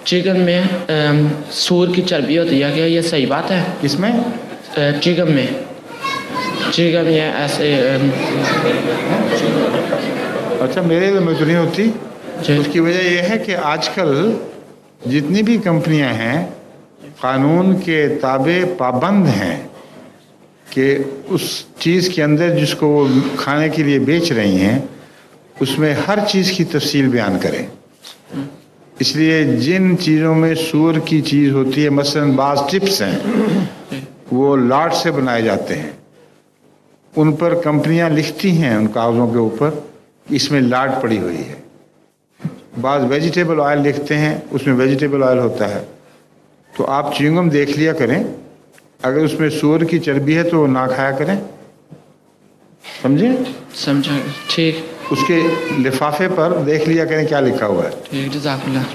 Chicken میں سور کی چربی ہوتی ہے، کیا یہ صحیح بات ہے؟ کس میں؟ چکن میں، چکن یہ ایسے اچھا، میرے علم میں تو نہیں ہوتی۔ اس کی وجہ یہ ہے کہ آج کل جتنی بھی کمپنیاں ہیں قانون کے تابع پابند ہیں کہ اس چیز کے اندر جس کو وہ کھانے کے لیے بیچ رہی ہیں اس میں ہر چیز کی تفصیل بیان کریں۔ اس لیے جن چیزوں میں سور کی چیز ہوتی ہے، مثلا بعض ٹپس ہیں وہ لاٹ سے بنائے جاتے ہیں، ان پر کمپنیاں لکھتی ہیں ان کاغذوں کے اوپر اس میں لاٹ پڑی ہوئی ہے۔ بعض ویجیٹیبل آئل لکھتے ہیں، اس میں ویجیٹیبل آئل ہوتا ہے۔ تو آپ چیونگم دیکھ لیا کریں، اگر اس میں سور کی چربی ہے تو وہ نہ کھایا کریں، سمجھے؟ سمجھا، ٹھیک۔ اس کے لفافے پر دیکھ لیا کریں کیا لکھا ہوا ہے۔ ٹھیک، جزاک اللہ۔